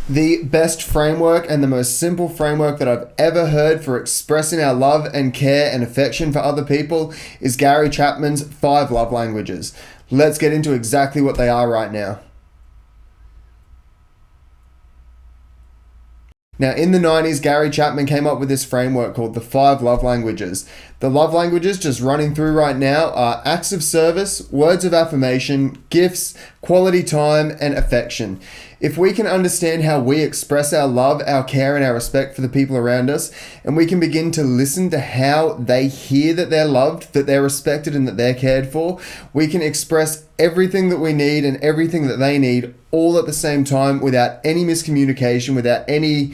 The best framework and the most simple framework that I've ever heard for expressing our love and care and affection for other people is Gary Chapman's 5 love languages. Let's get into exactly what they are right now. Now, in the 90s, Gary Chapman came up with this framework called the 5 love languages. The love languages, just running through right now, are acts of service, words of affirmation, gifts, quality time, and affection. If we can understand how we express our love, our care, and our respect for the people around us, and we can begin to listen to how they hear that they're loved, that they're respected, and that they're cared for, we can express everything that we need and everything that they need all at the same time without any miscommunication, without any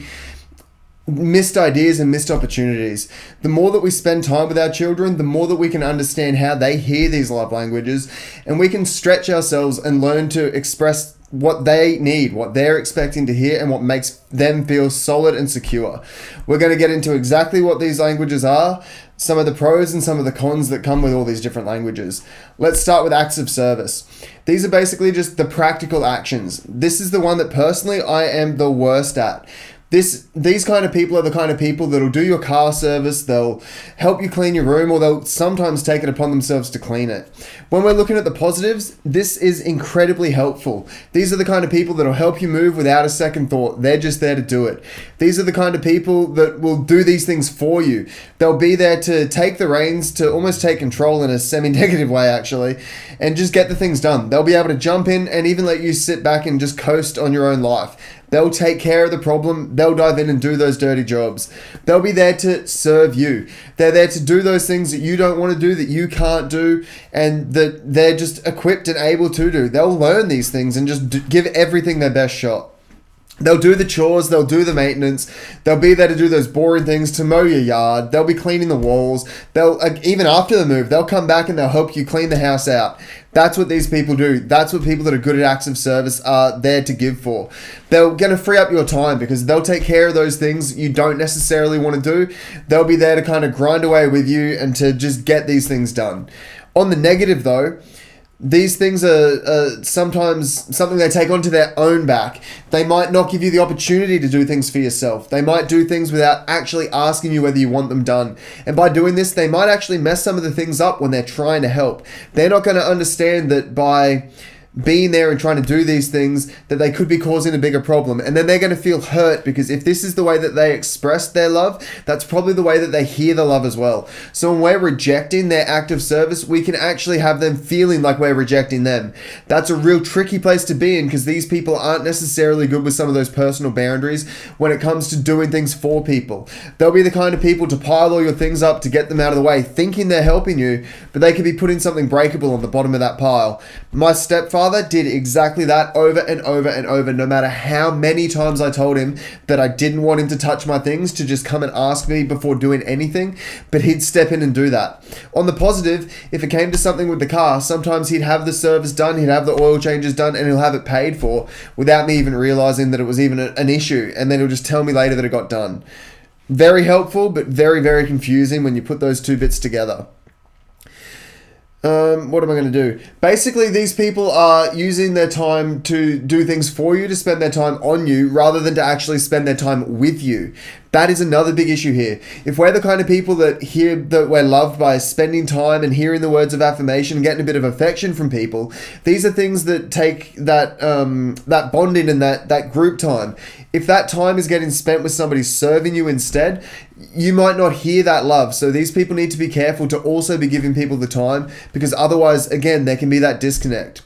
missed ideas and missed opportunities. The more that we spend time with our children, the more that we can understand how they hear these love languages, and we can stretch ourselves and learn to express what they need, what they're expecting to hear, and what makes them feel solid and secure. We're going to get into exactly what these languages are, some of the pros and some of the cons that come with all these different languages. Let's start with acts of service. These are basically just the practical actions. This is the one that personally I am the worst at. These kind of people are the kind of people that'll do your car service, they'll help you clean your room, or they'll sometimes take it upon themselves to clean it. When we're looking at the positives, this is incredibly helpful. These are the kind of people that'll help you move without a second thought. They're just there to do it. These are the kind of people that will do these things for you. They'll be there to take the reins, to almost take control in a semi-negative way actually, and just get the things done. They'll be able to jump in and even let you sit back and just coast on your own life. They'll take care of the problem. They'll dive in and do those dirty jobs. They'll be there to serve you. They're there to do those things that you don't want to do, that you can't do, and that they're just equipped and able to do. They'll learn these things and just give everything their best shot. They'll do the chores, they'll do the maintenance, they'll be there to do those boring things, to mow your yard, they'll be cleaning the walls, they'll, even after the move, they'll come back and they'll help you clean the house out. That's what these people do. That's what people that are good at acts of service are there to give for. They're going to free up your time because they'll take care of those things you don't necessarily want to do. They'll be there to kind of grind away with you and to just get these things done. On the negative though, these things are sometimes something they take onto their own back. They might not give you the opportunity to do things for yourself. They might do things without actually asking you whether you want them done. And by doing this, they might actually mess some of the things up when they're trying to help. They're not going to understand that by being there and trying to do these things that they could be causing a bigger problem, and then they're going to feel hurt because if this is the way that they express their love, that's probably the way that they hear the love as well. So when we're rejecting their act of service, we can actually have them feeling like we're rejecting them. That's a real tricky place to be in because these people aren't necessarily good with some of those personal boundaries when it comes to doing things for people. They'll be the kind of people to pile all your things up to get them out of the way, thinking they're helping you, but they could be putting something breakable on the bottom of that pile. My stepfather did exactly that over and over and over, no matter how many times I told him that I didn't want him to touch my things, to just come and ask me before doing anything, but he'd step in and do that. On the positive, if it came to something with the car, sometimes he'd have the service done, he'd have the oil changes done, and he'll have it paid for without me even realizing that it was even an issue, and then he'll just tell me later that it got done. Very helpful, but very, very confusing when you put those two bits together. What am I going to do? Basically, these people are using their time to do things for you, to spend their time on you, rather than to actually spend their time with you. That is another big issue here. If we're the kind of people that hear that we're loved by spending time and hearing the words of affirmation and getting a bit of affection from people, these are things that take that bonding and that group time. If that time is getting spent with somebody serving you instead, you might not hear that love. So these people need to be careful to also be giving people the time, because otherwise, again, there can be that disconnect.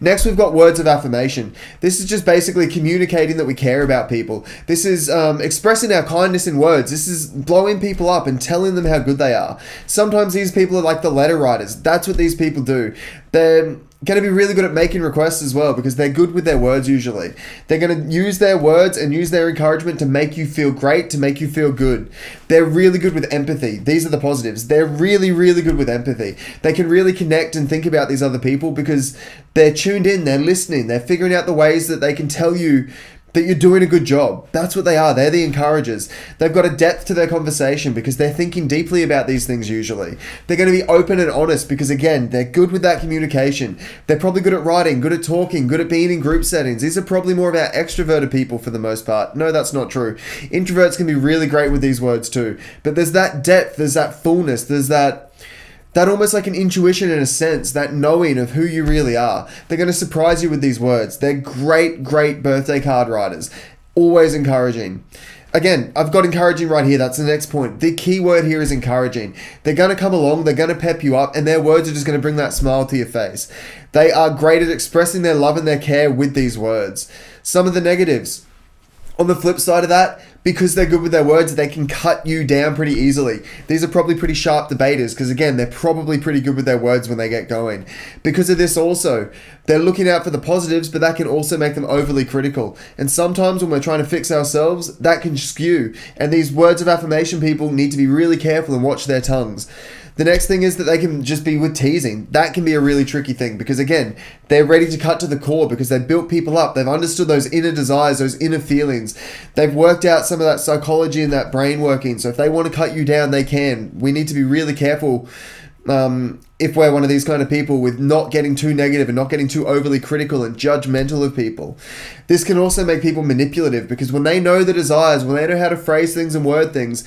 Next, we've got words of affirmation. This is just basically communicating that we care about people. This is expressing our kindness in words. This is blowing people up and telling them how good they are. Sometimes these people are like the letter writers. That's what these people do. They're going to be really good at making requests as well, because they're good with their words usually. They're going to use their words and use their encouragement to make you feel great, to make you feel good. They're really good with empathy. These are the positives. They're really, really good with empathy. They can really connect and think about these other people because they're tuned in, they're listening, they're figuring out the ways that they can tell you that you're doing a good job. That's what they are. They're the encouragers. They've got a depth to their conversation because they're thinking deeply about these things usually. They're going to be open and honest because, again, they're good with that communication. They're probably good at writing, good at talking, good at being in group settings. These are probably more of our extroverted people for the most part. No, that's not true. Introverts can be really great with these words too. But there's that depth, there's that fullness, there's that almost like an intuition in a sense, that knowing of who you really are. They're going to surprise you with these words. They're great, great birthday card writers. Always encouraging. Again, I've got encouraging right here. That's the next point. The key word here is encouraging. They're going to come along, they're going to pep you up, and their words are just going to bring that smile to your face. They are great at expressing their love and their care with these words. Some of the negatives. On the flip side of that, because they're good with their words, they can cut you down pretty easily. These are probably pretty sharp debaters because, again, they're probably pretty good with their words when they get going. Because of this also, they're looking out for the positives, but that can also make them overly critical. And sometimes when we're trying to fix ourselves, that can skew. And these words of affirmation people need to be really careful and watch their tongues. The next thing is that they can just be with teasing. That can be a really tricky thing because, again, they're ready to cut to the core because they've built people up. They've understood those inner desires, those inner feelings. They've worked out some of that psychology and that brain working. So if they want to cut you down, they can. We need to be really careful if we're one of these kind of people with not getting too negative and not getting too overly critical and judgmental of people. This can also make people manipulative because when they know the desires, when they know how to phrase things and word things,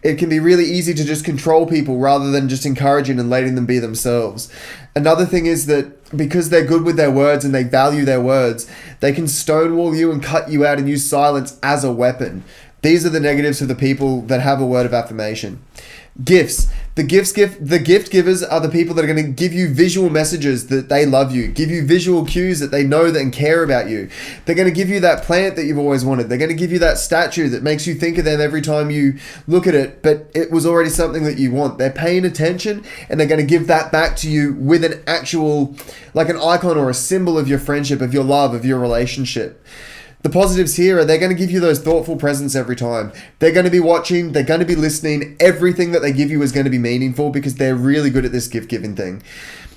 it can be really easy to just control people rather than just encouraging and letting them be themselves. Another thing is that because they're good with their words and they value their words, they can stonewall you and cut you out and use silence as a weapon. These are the negatives for the people that have a word of affirmation. Gifts. The gift givers are the people that are going to give you visual messages that they love you, give you visual cues that they know that and care about you. They're going to give you that plant that you've always wanted. They're going to give you that statue that makes you think of them every time you look at it, but it was already something that you want. They're paying attention and they're going to give that back to you with an actual, like an icon or a symbol of your friendship, of your love, of your relationship. The positives here are they're going to give you those thoughtful presents every time. They're going to be watching, they're going to be listening. Everything that they give you is going to be meaningful because they're really good at this gift giving thing.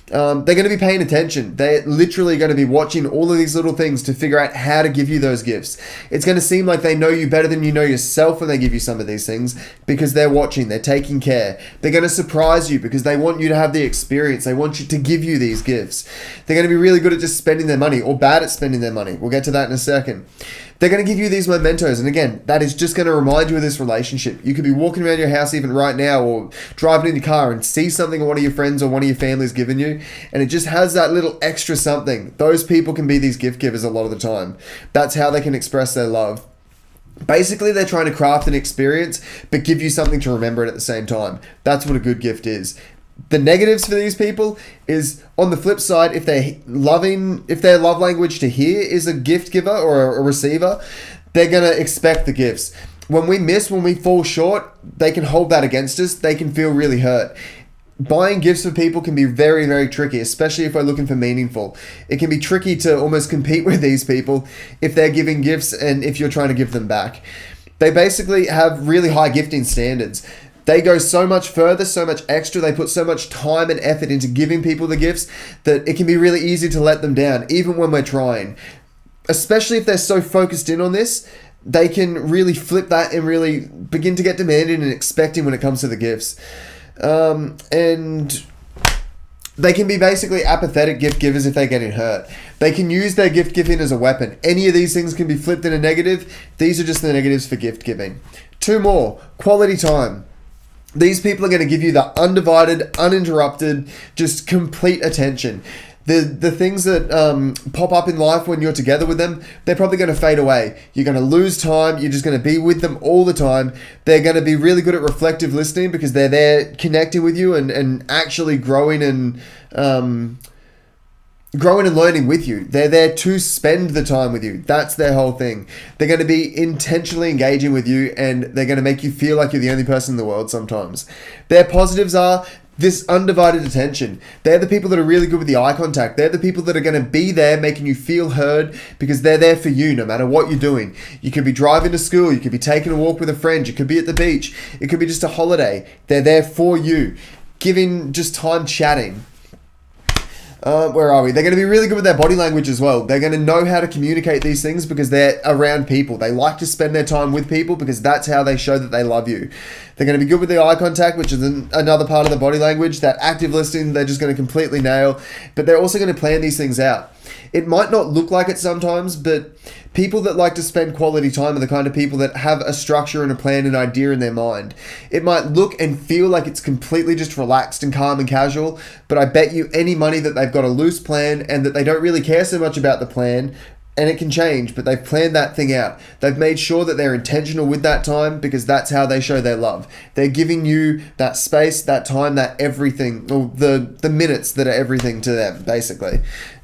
They're going to be paying attention. They're literally going to be watching all of these little things to figure out how to give you those gifts. It's going to seem like they know you better than you know yourself when they give you some of these things because they're watching, they're taking care. They're going to surprise you because they want you to have the experience. They want you to give you these gifts. They're going to be really good at just spending their money or bad at spending their money. We'll get to that in a second. They're going to give you these mementos. And again, that is just going to remind you of this relationship. You could be walking around your house even right now or driving in your car and see something one of your friends or one of your family's given you. And it just has that little extra something. Those people can be these gift givers a lot of the time. That's how they can express their love. Basically, they're trying to craft an experience, but give you something to remember it at the same time. That's what a good gift is. The negatives for these people is, on the flip side, if their love language to hear is a gift giver or a receiver, they're going to expect the gifts. When we fall short, they can hold that against us. They can feel really hurt. Buying gifts for people can be very, very tricky, especially if we're looking for meaningful. It can be tricky to almost compete with these people if they're giving gifts and if you're trying to give them back. They basically have really high gifting standards. They go so much further, so much extra. They put so much time and effort into giving people the gifts that it can be really easy to let them down, even when we're trying. Especially if they're so focused in on this, they can really flip that and really begin to get demanding and expecting when it comes to the gifts. And they can be basically apathetic gift givers if they're getting hurt. They can use their gift giving as a weapon. Any of these things can be flipped in a negative. These are just the negatives for gift giving. 2 more. Quality time. These people are going to give you the undivided, uninterrupted, just complete attention. The things that pop up in life when you're together with them, they're probably going to fade away. You're going to lose time. You're just going to be with them all the time. They're going to be really good at reflective listening because they're there connecting with you and actually growing and learning with you. They're there to spend the time with you. That's their whole thing. They're going to be intentionally engaging with you and they're going to make you feel like you're the only person in the world sometimes. Their positives are this undivided attention. They're the people that are really good with the eye contact. They're the people that are going to be there making you feel heard because they're there for you no matter what you're doing. You could be driving to school. You could be taking a walk with a friend. You could be at the beach. It could be just a holiday. They're there for you, giving just time chatting. Where are we? They're going to be really good with their body language as well. They're going to know how to communicate these things because they're around people. They like to spend their time with people because that's how they show that they love you. They're going to be good with the eye contact, which is another part of the body language. That active listening, they're just going to completely nail. But they're also going to plan these things out. It might not look like it sometimes, but people that like to spend quality time are the kind of people that have a structure and a plan and idea in their mind. It might look and feel like it's completely just relaxed and calm and casual, but I bet you any money that they've got a loose plan and that they don't really care so much about the plan, and it can change, but they've planned that thing out. They've made sure that they're intentional with that time because that's how they show their love. They're giving you that space, that time, that everything, or the minutes that are everything to them, basically.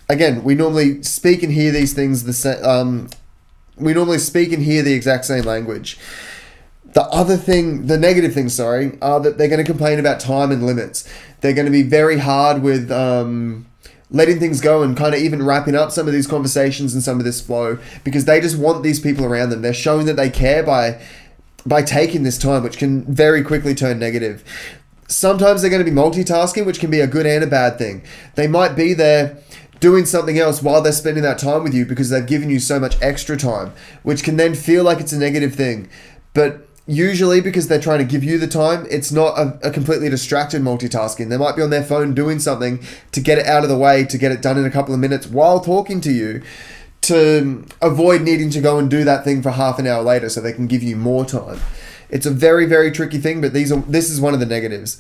Again, we normally speak and hear these things we normally speak and hear the exact same language. The negative thing, are that they're going to complain about time and limits. They're going to be very hard with letting things go and kind of even wrapping up some of these conversations and some of this flow because they just want these people around them. They're showing that they care by taking this time, which can very quickly turn negative. Sometimes they're going to be multitasking, which can be a good and a bad thing. They might be there doing something else while they're spending that time with you because they've given you so much extra time, which can then feel like it's a negative thing. But usually because they're trying to give you the time, it's not a completely distracted multitasking. They might be on their phone doing something to get it out of the way, to get it done in a couple of minutes while talking to you, to avoid needing to go and do that thing for half an hour later so they can give you more time. It's a very, very tricky thing, but this is one of the negatives.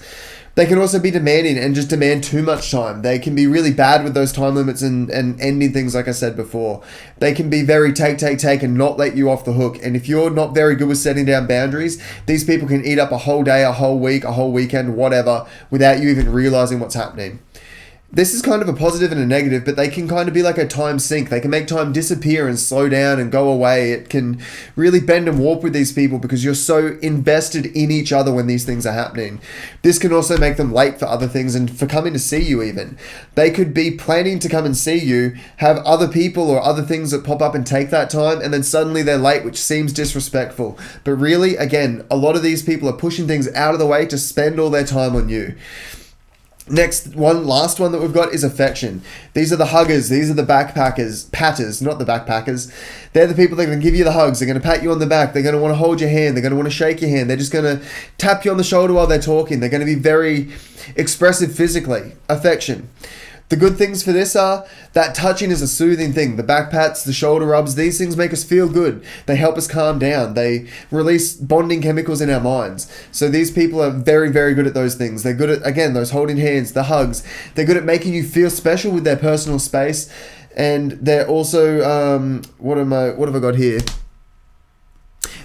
They can also be demanding and just demand too much time. They can be really bad with those time limits and ending things, like I said before. They can be very take and not let you off the hook. And if you're not very good with setting down boundaries, these people can eat up a whole day, a whole week, a whole weekend, whatever, without you even realizing what's happening. This is kind of a positive and a negative, but they can kind of be like a time sink. They can make time disappear and slow down and go away. It can really bend and warp with these people because you're so invested in each other when these things are happening. This can also make them late for other things and for coming to see you even. They could be planning to come and see you, have other people or other things that pop up and take that time, and then suddenly they're late, which seems disrespectful. But really, again, a lot of these people are pushing things out of the way to spend all their time on you. Last one that we've got is affection. These are the huggers. These are the patters, not the backpackers. They're the people that are going to give you the hugs. They're going to pat you on the back. They're going to want to hold your hand. They're going to want to shake your hand. They're just going to tap you on the shoulder while they're talking. They're going to be very expressive physically. Affection. The good things for this are that touching is a soothing thing. The back pats, the shoulder rubs, these things make us feel good. They help us calm down. They release bonding chemicals in our minds. So these people are very, very good at those things. They're good at, again, those holding hands, the hugs. They're good at making you feel special with their personal space. And they're also, what have I got here?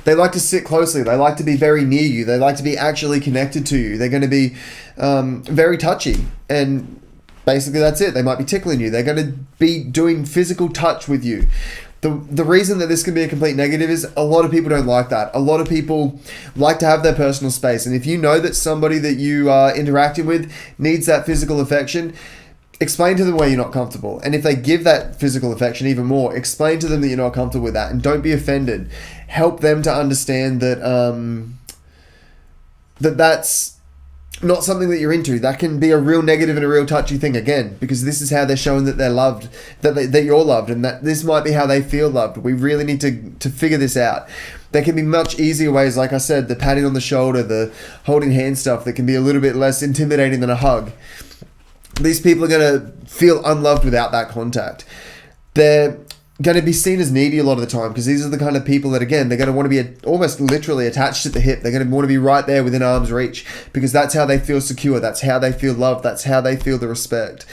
They like to sit closely. They like to be very near you. They like to be actually connected to you. They're going to be very touchy. And basically, that's it. They might be tickling you. They're going to be doing physical touch with you. The reason that this can be a complete negative is a lot of people don't like that. A lot of people like to have their personal space. And if you know that somebody that you are interacting with needs that physical affection, explain to them where you're not comfortable. And if they give that physical affection even more, explain to them that you're not comfortable with that. And don't be offended. Help them to understand that that's not something that you're into. That can be a real negative and a real touchy thing again, because this is how they're showing that they're loved, that you're loved, and that this might be how they feel loved. We really need to figure this out. There can be much easier ways, like I said, the patting on the shoulder, the holding hand stuff that can be a little bit less intimidating than a hug. These people are going to feel unloved without that contact. They're going to be seen as needy a lot of the time because these are the kind of people that, again, they're going to want to be almost literally attached at the hip. They're going to want to be right there within arm's reach because that's how they feel secure. That's how they feel loved. That's how they feel the respect.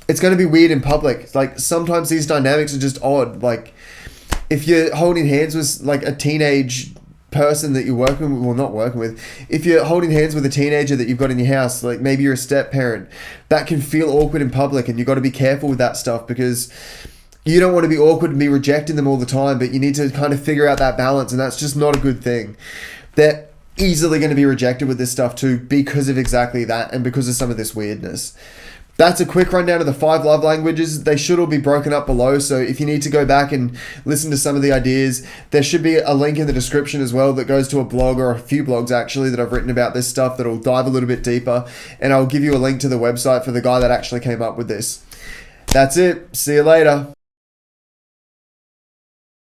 It's going to be weird in public. Like, sometimes these dynamics are just odd. Like, if you're holding hands with like a teenage person that you're working with, well, not working with, if you're holding hands with a teenager that you've got in your house, like maybe you're a step parent, that can feel awkward in public, and you've got to be careful with that stuff because you don't want to be awkward and be rejecting them all the time, but you need to kind of figure out that balance, and that's just not a good thing. They're easily going to be rejected with this stuff too because of exactly that and because of some of this weirdness. That's a quick rundown of the 5 love languages. They should all be broken up below, so if you need to go back and listen to some of the ideas, there should be a link in the description as well that goes to a blog, or a few blogs actually, that I've written about this stuff that'll dive a little bit deeper, and I'll give you a link to the website for the guy that actually came up with this. That's it. See you later.